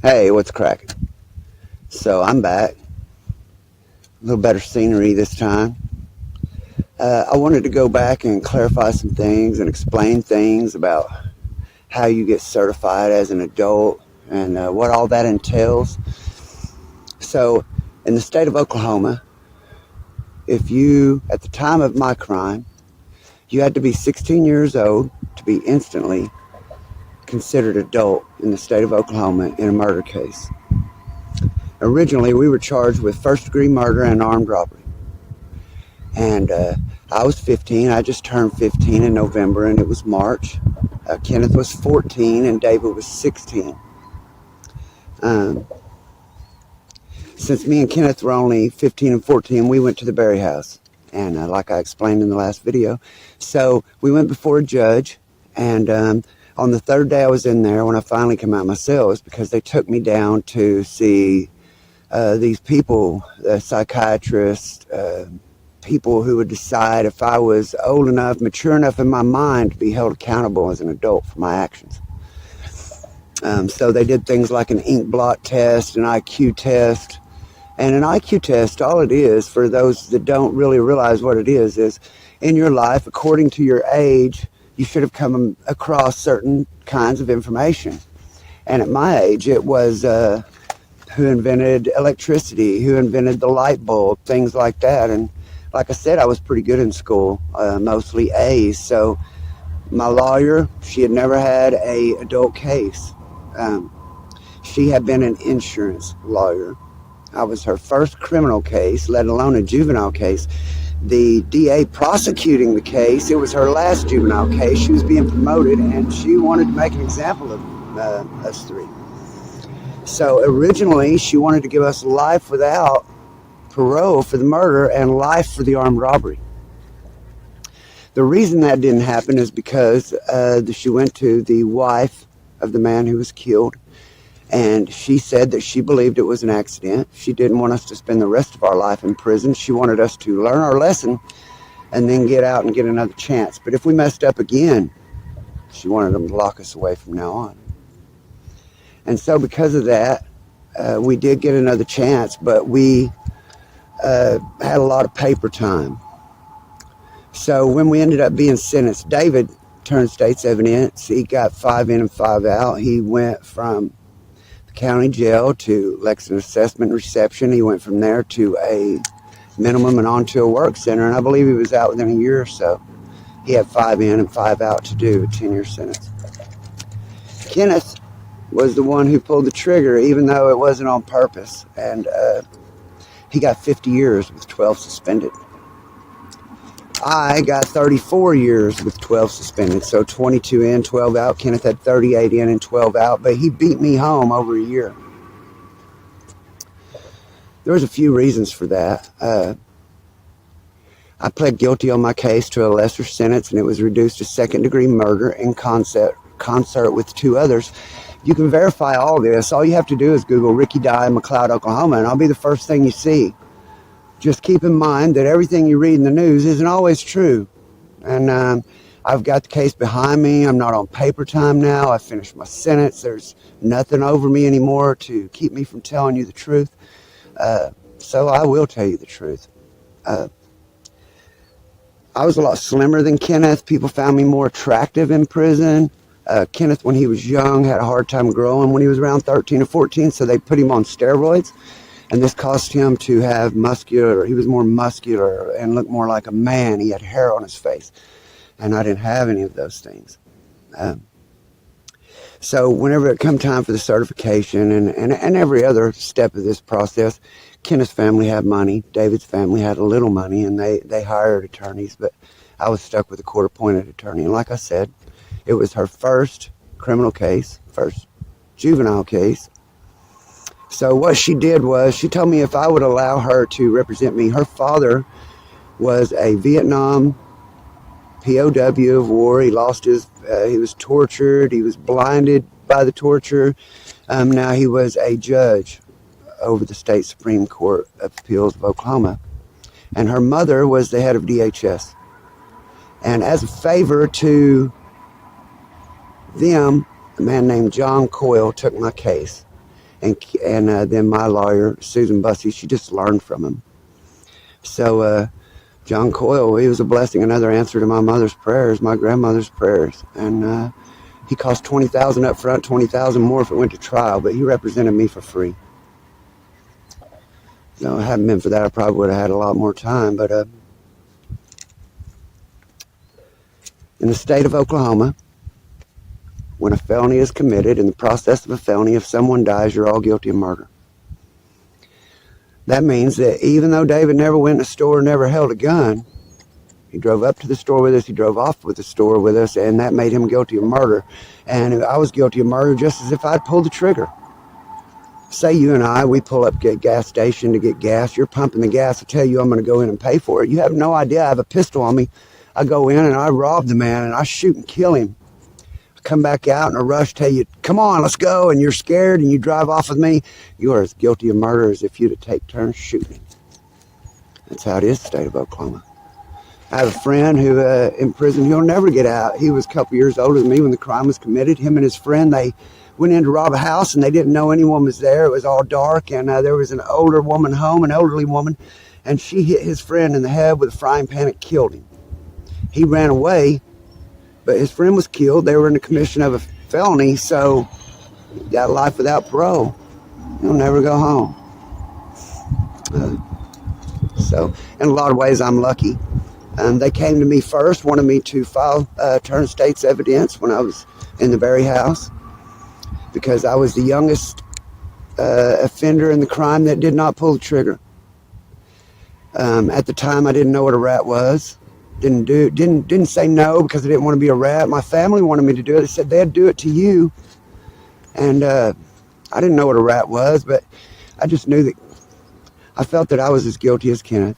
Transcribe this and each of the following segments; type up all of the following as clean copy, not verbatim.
Hey, what's cracking? So I'm back. A little better scenery this time. I wanted to go back and clarify some things and explain things about how you get certified as an adult and what all that entails. So, in the state of Oklahoma, if you, at the time of my crime, you had to be 16 years old to be instantly considered adult in the state of Oklahoma in a murder case. Originally, we were charged with first-degree murder and armed robbery. And I was 15. I just turned 15 in November, and it was March. Kenneth was 14, and David was 16. Since me and Kenneth were only 15 and 14, we went to the Berry House. And like I explained in the last video. So we went before a judge, and on the third day I was in there, when I finally came out of my cell, it was because they took me down to see these people, psychiatrists, people who would decide if I was old enough, mature enough in my mind to be held accountable as an adult for my actions. So they did things like an ink blot test, an IQ test. And an IQ test, all it is, for those that don't really realize what it is in your life, according to your age, you should have come across certain kinds of information. And at my age, it was who invented electricity, who invented the light bulb, things like that. And like I said, I was pretty good in school, mostly A's. So my lawyer, she had never had a adult case. She had been an insurance lawyer. I was her first criminal case, let alone a juvenile case. The DA prosecuting the case, it was her last juvenile case. She was being promoted, and she wanted to make an example of us three. So originally, she wanted to give us life without parole for the murder and life for the armed robbery. The reason that didn't happen is because she went to the wife of the man who was killed, and she said that she believed it was an accident. She didn't want us to spend the rest of our life in prison. She wanted us to learn our lesson and then get out and get another chance. But if we messed up again, she wanted them to lock us away from now on. And so because of that, we did get another chance, but we had a lot of paper time. So when we ended up being sentenced, David turned state's evidence. He got 5 in and 5 out. He went from the county jail to Lexington Assessment Reception. He went from there to a minimum and onto a work center, and I believe he was out within a year or so. He had 5 in and 5 out to do a 10-year sentence. Kenneth was the one who pulled the trigger, even though it wasn't on purpose, and he got 50 years with 12 suspended. I got 34 years with 12 suspended, so 22 in, 12 out. Kenneth had 38 in and 12 out, but he beat me home over a year. There was a few reasons for that. I pled guilty on my case to a lesser sentence, and it was reduced to second-degree murder in concert with 2 others. You can verify all this. All you have to do is Google Ricky Dye, McLeod, Oklahoma, and I'll be the first thing you see. Just keep in mind that everything you read in the news isn't always true. And I've got the case behind me. I'm not on paper time now. I finished my sentence. There's nothing over me anymore to keep me from telling you the truth. So I will tell you the truth. I was a lot slimmer than Kenneth. People found me more attractive in prison. Kenneth, when he was young, had a hard time growing when he was around 13 or 14, so they put him on steroids. And this caused him to have he was more muscular and looked more like a man. He had hair on his face. And I didn't have any of those things. So whenever it come time for the certification and every other step of this process, Kenneth's family had money. David's family had a little money, and they hired attorneys. But I was stuck with a court-appointed attorney. And like I said, it was her first criminal case, first juvenile case. So what she did was she told me if I would allow her to represent me. Her father was a Vietnam POW of war. He lost he was tortured. He was blinded by the torture. Now he was a judge over the state Supreme Court of Appeals of Oklahoma. And her mother was the head of DHS. And as a favor to them, a man named John Coyle took my case. And then my lawyer, Susan Bussey, she just learned from him. So John Coyle, he was a blessing, another answer to my mother's prayers, my grandmother's prayers. And he cost $20,000 up front, $20,000 more if it went to trial, but he represented me for free. So if it hadn't been for that, I probably would have had a lot more time. But in the state of Oklahoma, when a felony is committed, in the process of a felony, if someone dies, you're all guilty of murder. That means that even though David never went in a store, never held a gun, he drove up to the store with us, he drove off with the store with us, and that made him guilty of murder. And I was guilty of murder just as if I'd pulled the trigger. Say you and I, we pull up at a gas station to get gas. You're pumping the gas. I tell you I'm going to go in and pay for it. You have no idea. I have a pistol on me. I go in and I rob the man and I shoot and kill him. I come back out in a rush, tell you, come on, let's go. And you're scared and you drive off with me. You are as guilty of murder as if you'd take turns shooting. That's how it is in the state of Oklahoma. I have a friend who in prison, he'll never get out. He was a couple years older than me when the crime was committed. Him and his friend, they went in to rob a house and they didn't know anyone was there. It was all dark, and there was an older woman home, an elderly woman, and she hit his friend in the head with a frying pan and killed him. He ran away, but his friend was killed. They were in the commission of a felony, so he got life without parole. He'll never go home. So in a lot of ways, I'm lucky. They came to me first, wanted me to file turn state's evidence when I was in the Berry house, because I was the youngest offender in the crime that did not pull the trigger. At the time, I didn't know what a rat was. Didn't say no because I didn't want to be a rat. My family wanted me to do it. They said they'd do it to you. And I didn't know what a rat was, but I just knew that I felt that I was as guilty as Kenneth.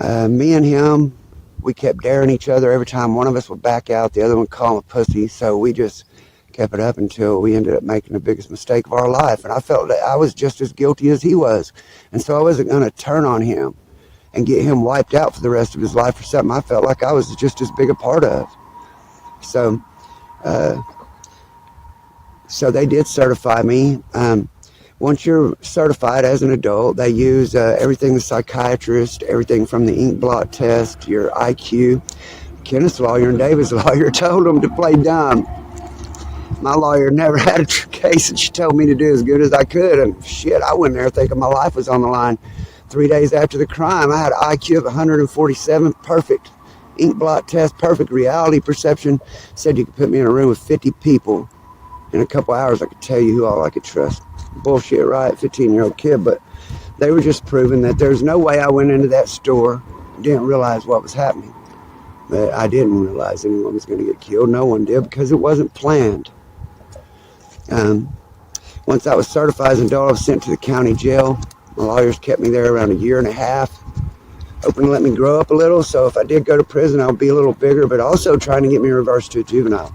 Me and him, we kept daring each other. Every time one of us would back out, the other one would call him a pussy. So we just kept it up until we ended up making the biggest mistake of our life. And I felt that I was just as guilty as he was. And so I wasn't going to turn on him and get him wiped out for the rest of his life for something I felt like I was just as big a part of. So they did certify me. Once you're certified as an adult, they use everything the psychiatrist, everything from the ink blot test, your IQ. Kenneth's lawyer and David's lawyer told them to play dumb. My lawyer never had a case, and she told me to do as good as I could. And shit, I went there thinking my life was on the line. 3 days after the crime, I had an IQ of 147, perfect ink blot test, perfect reality perception. Said you could put me in a room with 50 people. In a couple hours, I could tell you who all I could trust. Bullshit, right? 15-year-old kid, but they were just proving that there's no way I went into that store, didn't realize what was happening. But I didn't realize anyone was going to get killed. No one did, because it wasn't planned. Once I was certified as an adult, I was sent to the county jail. My lawyers kept me there around a year and a half, hoping to let me grow up a little. So if I did go to prison, I would be a little bigger, but also trying to get me reversed to a juvenile.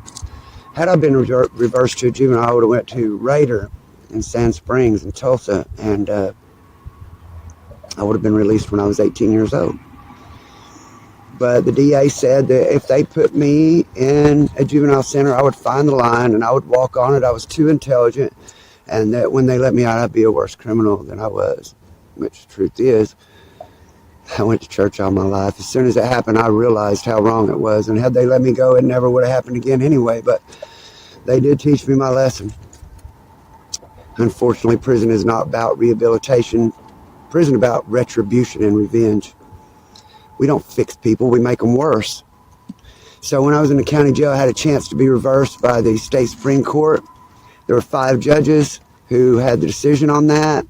Had I been reversed to a juvenile, I would have went to Raider in Sand Springs and Tulsa, and I would have been released when I was 18 years old. But the DA said that if they put me in a juvenile center, I would find the line and I would walk on it. I was too intelligent, and that when they let me out, I'd be a worse criminal than I was, which the truth is, I went to church all my life. As soon as it happened, I realized how wrong it was, and had they let me go, it never would have happened again anyway, but they did teach me my lesson. Unfortunately, prison is not about rehabilitation. Prison is about retribution and revenge. We don't fix people, we make them worse. So when I was in the county jail, I had a chance to be reversed by the state Supreme Court. There were 5 judges who had the decision on that.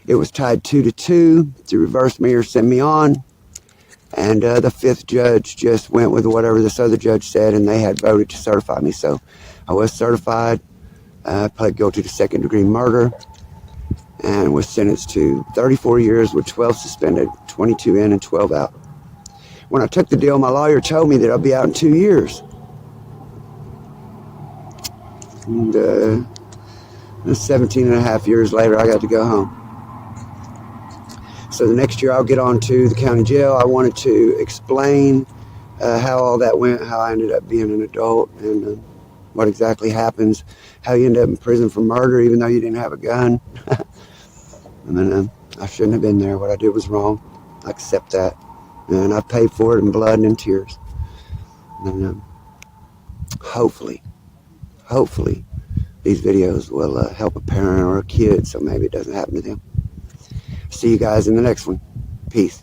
It was tied 2-2 to reverse me or send me on. And the 5th judge just went with whatever this other judge said, and they had voted to certify me. So I was certified. I pled guilty to second-degree murder and was sentenced to 34 years with 12 suspended, 22 in and 12 out. When I took the deal, my lawyer told me that I'll be out in 2 years. And 17 and a half years later, I got to go home. So the next year, I'll get on to the county jail. I wanted to explain how all that went, how I ended up being an adult, and what exactly happens, how you end up in prison for murder even though you didn't have a gun. And I shouldn't have been there. What I did was wrong. I accept that. And I paid for it in blood and in tears. And hopefully, these videos will help a parent or a kid so maybe it doesn't happen to them. See you guys in the next one. Peace.